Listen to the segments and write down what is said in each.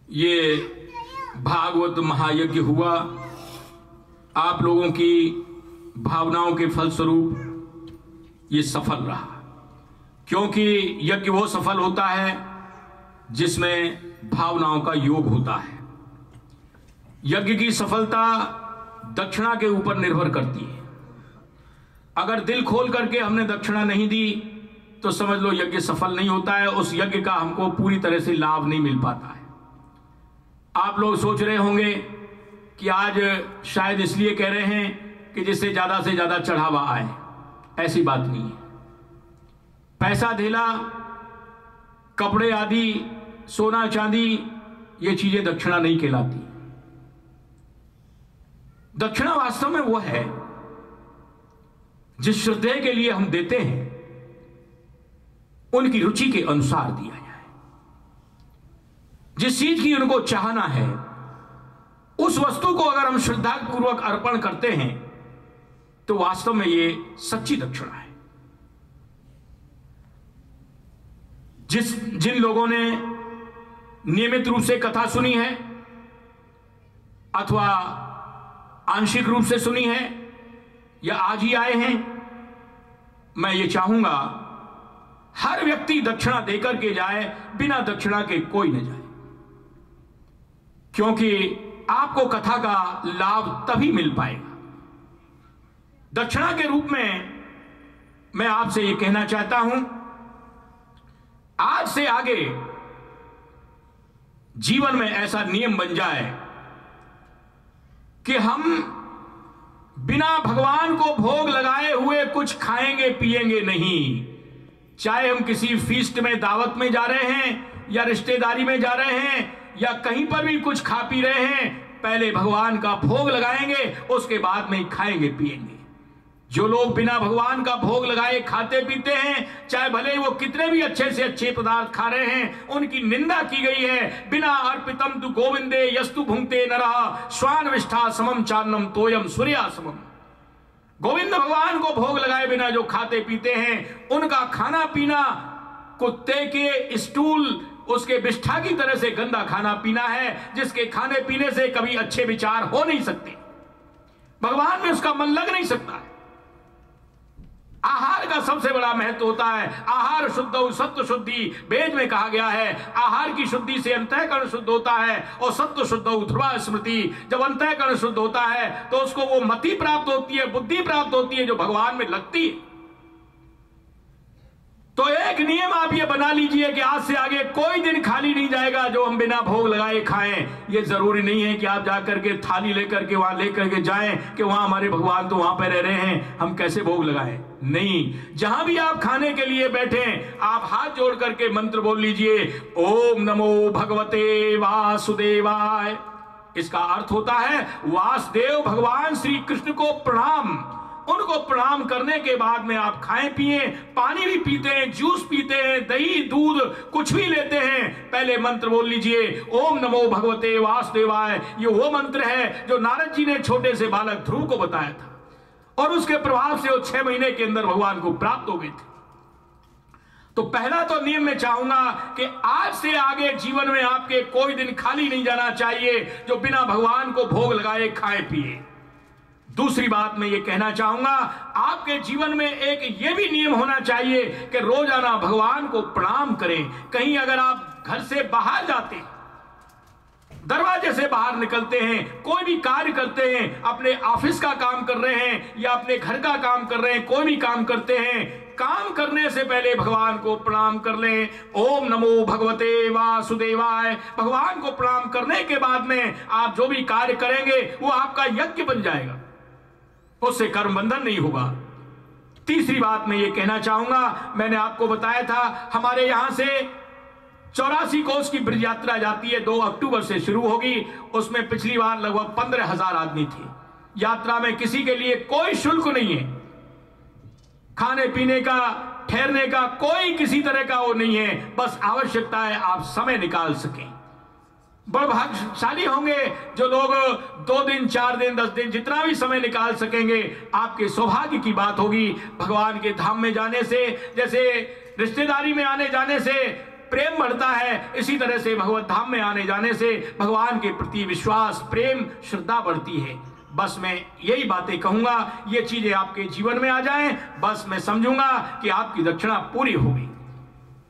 ये भागवत महायज्ञ हुआ, आप लोगों की भावनाओं के फलस्वरूप ये सफल रहा। क्योंकि यज्ञ वो सफल होता है जिसमें भावनाओं का योग होता है। यज्ञ की सफलता दक्षिणा के ऊपर निर्भर करती है। अगर दिल खोल करके हमने दक्षिणा नहीं दी तो समझ लो यज्ञ सफल नहीं होता है, उस यज्ञ का हमको पूरी तरह से लाभ नहीं मिल पाता है। आप लोग सोच रहे होंगे कि आज शायद इसलिए कह रहे हैं कि जिससे ज्यादा से ज्यादा चढ़ावा आए। ऐसी बात नहीं है। पैसा धेला, कपड़े आदि, सोना चांदी, ये चीजें दक्षिणा नहीं कहलाती। दक्षिणा वास्तव में वो है जिस श्रद्धेय के लिए हम देते हैं उनकी रुचि के अनुसार दिया जाए। जिस चीज की उनको चाहना है उस वस्तु को अगर हम श्रद्धापूर्वक अर्पण करते हैं तो वास्तव में ये सच्ची दक्षिणा है। जिन लोगों ने नियमित रूप से कथा सुनी है अथवा आंशिक रूप से सुनी है या आज ही आए हैं, मैं ये चाहूंगा हर व्यक्ति दक्षिणा देकर के जाए, बिना दक्षिणा के कोई न जाए। क्योंकि आपको कथा का लाभ तभी मिल पाएगा। दक्षिणा के रूप में मैं आपसे यह कहना चाहता हूं, आज से आगे जीवन में ऐसा नियम बन जाए कि हम बिना भगवान को भोग लगाए हुए कुछ खाएंगे पिएंगे नहीं। चाहे हम किसी फीस्ट में, दावत में जा रहे हैं या रिश्तेदारी में जा रहे हैं या कहीं पर भी कुछ खा पी रहे हैं, पहले भगवान का भोग लगाएंगे, उसके बाद में खाएंगे पिएंगे। जो लोग बिना भगवान का भोग लगाए खाते पीते हैं, चाहे भले वो कितने भी अच्छे से अच्छे पदार्थ खा रहे हैं, उनकी निंदा की गई है। बिना अर्पितम तु गोविंदे यस्तु भुंक्ते नरः श्वानविष्ठा समम चान्नम तोयम सूर्या समम। गोविंद भगवान को भोग लगाए बिना जो खाते पीते हैं, उनका खाना पीना कुत्ते के स्टूल, उसके विष्ठा की तरह से गंदा खाना पीना है, जिसके खाने पीने से कभी अच्छे विचार हो नहीं सकते, भगवान में उसका मन लग नहीं सकता है। आहार का सबसे बड़ा महत्व होता है। आहार शुद्ध सत्व शुद्धि, वेद में कहा गया है आहार की शुद्धि से अंतःकरण शुद्ध होता है और सत्व शुद्ध ध्रुवा स्मृति। जब अंतःकरण शुद्ध होता है तो उसको वो मति प्राप्त होती है, बुद्धि प्राप्त होती है जो भगवान में लगती है। तो एक नियम आप ये बना लीजिए कि आज से आगे कोई दिन खाली नहीं जाएगा जो हम बिना भोग लगाए खाएं। ये जरूरी नहीं है कि आप जाकर के थाली लेकर के वहां लेकर के जाएं कि वहां हमारे भगवान तो वहां पर रह रहे हैं, हम कैसे भोग लगाएं। नहीं, जहां भी आप खाने के लिए बैठे आप हाथ जोड़ करके मंत्र बोल लीजिए, ओम नमो भगवते वासुदेवाय। इसका अर्थ होता है वासुदेव भगवान श्री कृष्ण को प्रणाम। उनको प्रणाम करने के बाद में आप खाएं पिए, पानी भी पीते हैं, जूस पीते हैं, दही दूध कुछ भी लेते हैं, पहले मंत्र बोल लीजिए ओम नमो भगवते वासुदेवाय। ये वो मंत्र है जो नारद जी ने छोटे से बालक ध्रुव को बताया था और उसके प्रभाव से वो 6 महीने के अंदर भगवान को प्राप्त हो गए थे। तो पहला तो नियम मैं चाहूंगा कि आज से आगे जीवन में आपके कोई दिन खाली नहीं जाना चाहिए जो बिना भगवान को भोग लगाए खाए पिए। दूसरी बात मैं ये कहना चाहूंगा, आपके जीवन में एक ये भी नियम होना चाहिए कि रोजाना भगवान को प्रणाम करें। कहीं अगर आप घर से बाहर जाते हैं, दरवाजे से बाहर निकलते हैं, कोई भी कार्य करते हैं, अपने ऑफिस का काम कर रहे हैं या अपने घर का काम कर रहे हैं, कोई भी काम करते हैं, काम करने से पहले भगवान को प्रणाम कर लें। ओम नमो भगवते वासुदेवाय। भगवान को प्रणाम करने के बाद में आप जो भी कार्य करेंगे वो आपका यज्ञ बन जाएगा, उससे कर्म बंधन नहीं होगा। तीसरी बात मैं ये कहना चाहूंगा, मैंने आपको बताया था हमारे यहां से 84 कोस की ब्रज यात्रा जाती है, 2 अक्टूबर से शुरू होगी। उसमें पिछली बार लगभग 15,000 आदमी थे। यात्रा में किसी के लिए कोई शुल्क नहीं है, खाने पीने का, ठहरने का कोई किसी तरह का वो नहीं है, बस आवश्यकता है आप समय निकाल सकें। बड़े भाग्यशाली होंगे जो लोग 2 दिन 4 दिन 10 दिन जितना भी समय निकाल सकेंगे। आपके सौभाग्य की बात होगी भगवान के धाम में जाने से। जैसे रिश्तेदारी में आने जाने से प्रेम बढ़ता है, इसी तरह से भगवत धाम में आने जाने से भगवान के प्रति विश्वास, प्रेम, श्रद्धा बढ़ती है। बस मैं यही बातें कहूंगा, ये चीजें आपके जीवन में आ जाएं, बस मैं समझूंगा कि आपकी दक्षिणा पूरी होगी।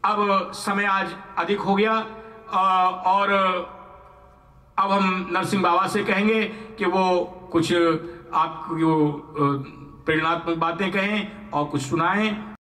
अब समय आज अधिक हो गया और अब हम नरसिंह बाबा से कहेंगे कि वो कुछ आपको प्रेरणात्मक बातें कहें और कुछ सुनाएं।